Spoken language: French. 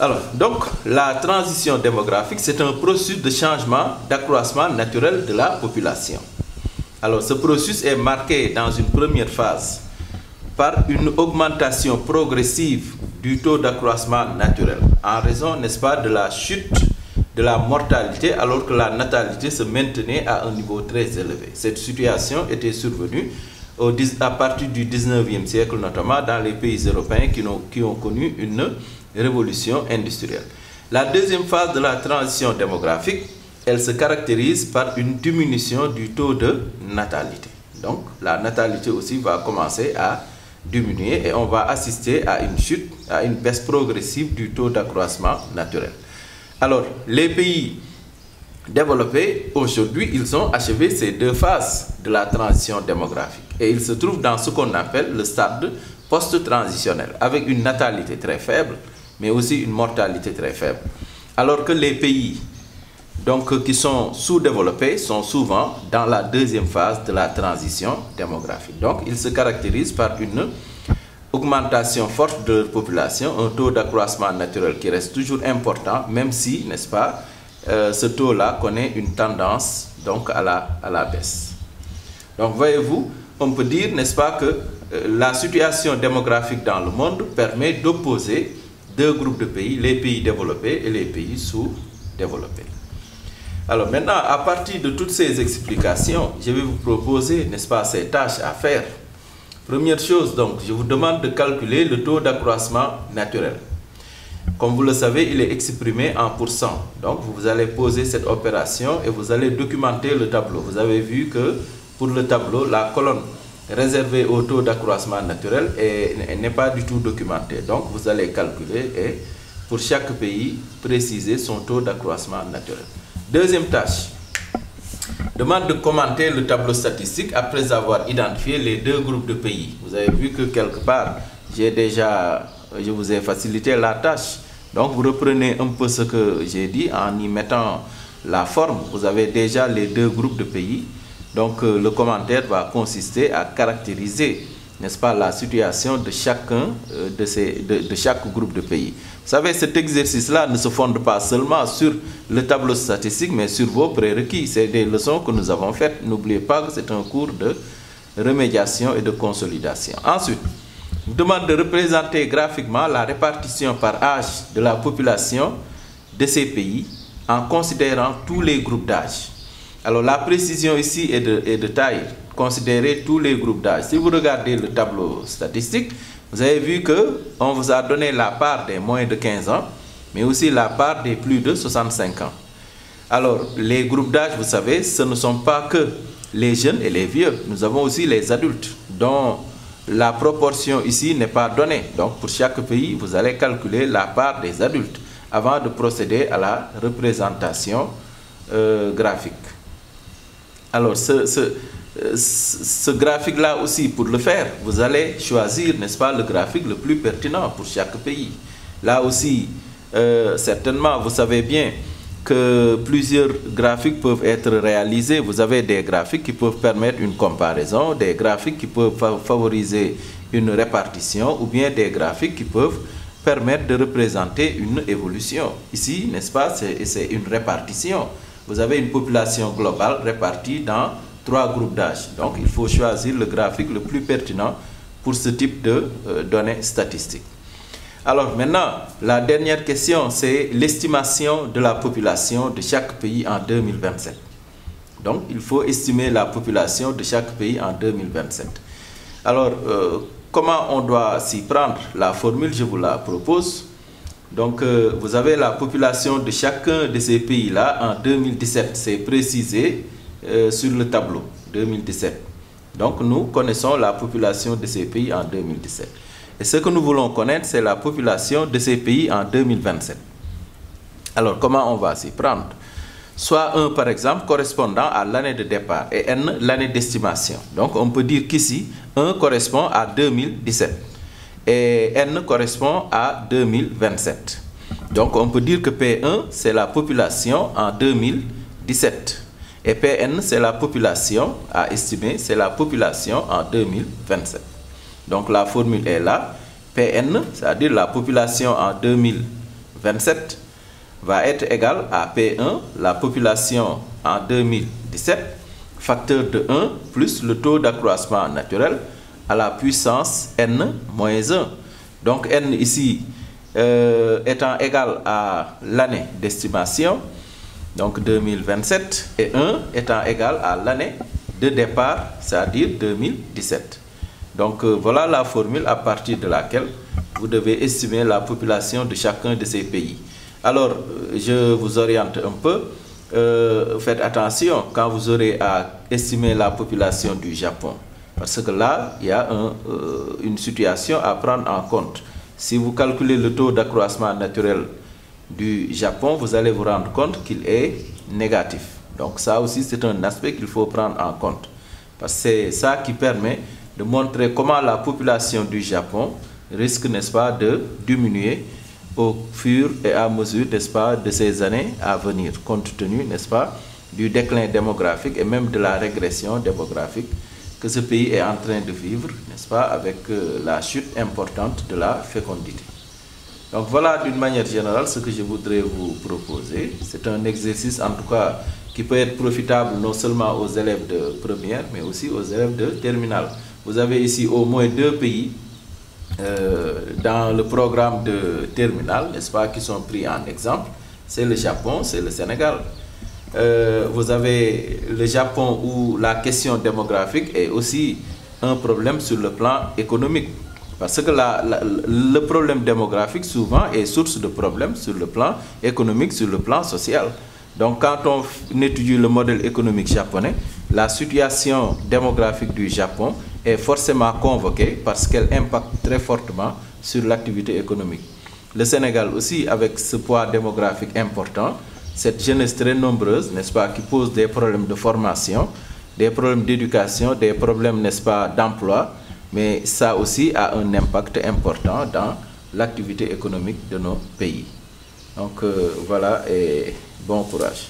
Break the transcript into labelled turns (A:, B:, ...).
A: Alors, donc, la transition démographique, c'est un processus de changement, d'accroissement naturel de la population. Alors, ce processus est marqué dans une première phase par une augmentation progressive du taux d'accroissement naturel, en raison, n'est-ce pas, de la chute de la mortalité, alors que la natalité se maintenait à un niveau très élevé. Cette situation était survenue à partir du 19e siècle, notamment dans les pays européens qui ont connu une révolution industrielle. La deuxième phase de la transition démographique, elle se caractérise par une diminution du taux de natalité. Donc, la natalité aussi va commencer à diminuer et on va assister à une chute, à une baisse progressive du taux d'accroissement naturel. Alors, les pays développés, aujourd'hui, ils ont achevé ces deux phases de la transition démographique. Et ils se trouvent dans ce qu'on appelle le stade post-transitionnel, avec une natalité très faible, mais aussi une mortalité très faible. Alors que les pays donc, qui sont sous-développés sont souvent dans la deuxième phase de la transition démographique. Donc, ils se caractérisent par une augmentation forte de leur population, un taux d'accroissement naturel qui reste toujours important, même si, n'est-ce pas, ce taux-là connaît une tendance donc, à la baisse. Donc, voyez-vous, on peut dire, n'est-ce pas, que la situation démographique dans le monde permet d'opposer deux groupes de pays, les pays développés et les pays sous-développés. Alors maintenant, à partir de toutes ces explications, je vais vous proposer, n'est-ce pas, ces tâches à faire. Première chose, donc, je vous demande de calculer le taux d'accroissement naturel. Comme vous le savez, il est exprimé en pourcent. Donc, vous allez poser cette opération et vous allez documenter le tableau. Vous avez vu que pour le tableau, la colonne réservée au taux d'accroissement naturel n'est pas du tout documentée. Donc, vous allez calculer et pour chaque pays, préciser son taux d'accroissement naturel. Deuxième tâche, demande de commenter le tableau statistique après avoir identifié les deux groupes de pays. Vous avez vu que quelque part, je vous ai facilité la tâche. Donc, vous reprenez un peu ce que j'ai dit en y mettant la forme. Vous avez déjà les deux groupes de pays. Donc, le commentaire va consister à caractériser, n'est-ce pas, la situation de chacun de chaque groupe de pays. Vous savez, cet exercice-là ne se fonde pas seulement sur le tableau statistique, mais sur vos prérequis. C'est des leçons que nous avons faites. N'oubliez pas que c'est un cours de remédiation et de consolidation. Ensuite, on demande de représenter graphiquement la répartition par âge de la population de ces pays en considérant tous les groupes d'âge. Alors, la précision ici est de taille. Considérez tous les groupes d'âge. Si vous regardez le tableau statistique, vous avez vu qu'on vous a donné la part des moins de 15 ans, mais aussi la part des plus de 65 ans. Alors, les groupes d'âge, vous savez, ce ne sont pas que les jeunes et les vieux. Nous avons aussi les adultes, dont la proportion ici n'est pas donnée. Donc, pour chaque pays, vous allez calculer la part des adultes avant de procéder à la représentation graphique. Alors, ce graphique-là aussi, pour le faire, vous allez choisir, n'est-ce pas, le graphique le plus pertinent pour chaque pays. Là aussi, certainement, vous savez bien que plusieurs graphiques peuvent être réalisés. Vous avez des graphiques qui peuvent permettre une comparaison, des graphiques qui peuvent favoriser une répartition, ou bien des graphiques qui peuvent permettre de représenter une évolution. Ici, n'est-ce pas, c'est une répartition. Vous avez une population globale répartie dans 3 groupes d'âge. Donc, il faut choisir le graphique le plus pertinent pour ce type de données statistiques. Alors, maintenant, la dernière question, c'est l'estimation de la population de chaque pays en 2027. Donc, il faut estimer la population de chaque pays en 2027. Alors, comment on doit s'y prendre? La formule, je vous la propose. Donc, vous avez la population de chacun de ces pays-là en 2017. C'est précisé sur le tableau 2017. Donc, nous connaissons la population de ces pays en 2017. Et ce que nous voulons connaître, c'est la population de ces pays en 2027. Alors, comment on va s'y prendre? Soit 1, par exemple, correspondant à l'année de départ et n, l'année d'estimation. Donc, on peut dire qu'ici, 1 correspond à 2017. Et n correspond à 2027. Donc, on peut dire que P1, c'est la population en 2017. Et Pn, c'est la population à estimer, c'est la population en 2027. Donc, la formule est là. Pn, c'est-à-dire la population en 2027, 2027 va être égale à P1, la population en 2017, facteur de 1 plus le taux d'accroissement naturel à la puissance n moins 1. Donc n ici étant égal à l'année d'estimation, donc 2027, et 1 étant égal à l'année de départ, c'est-à-dire 2017. Donc voilà la formule à partir de laquelle vous devez estimer la population de chacun de ces pays. Alors, je vous oriente un peu. Faites attention quand vous aurez à estimer la population du Japon. Parce que là, il y a une situation à prendre en compte. Si vous calculez le taux d'accroissement naturel du Japon, vous allez vous rendre compte qu'il est négatif. Donc ça aussi, c'est un aspect qu'il faut prendre en compte. Parce que c'est ça qui permet de montrer comment la population du Japon risque, n'est-ce pas, de diminuer au fur et à mesure, n'est-ce pas, de ces années à venir, compte tenu, n'est-ce pas, du déclin démographique et même de la régression démographique que ce pays est en train de vivre, n'est-ce pas, avec la chute importante de la fécondité. Donc voilà d'une manière générale ce que je voudrais vous proposer. C'est un exercice en tout cas qui peut être profitable non seulement aux élèves de première, mais aussi aux élèves de terminale. Vous avez ici au moins 2 pays dans le programme de terminale, n'est-ce pas, qui sont pris en exemple. C'est le Japon, c'est le Sénégal. Vous avez le Japon où la question démographique est aussi un problème sur le plan économique. Parce que le problème démographique souvent est source de problèmes sur le plan économique, sur le plan social. Donc quand on étudie le modèle économique japonais, la situation démographique du Japon est forcément convoquée parce qu'elle impacte très fortement sur l'activité économique. Le Sénégal aussi, avec ce poids démographique important, cette jeunesse très nombreuse, n'est-ce pas, qui pose des problèmes de formation, des problèmes d'éducation, des problèmes, n'est-ce pas, d'emploi, mais ça aussi a un impact important dans l'activité économique de nos pays. Donc voilà, et bon courage.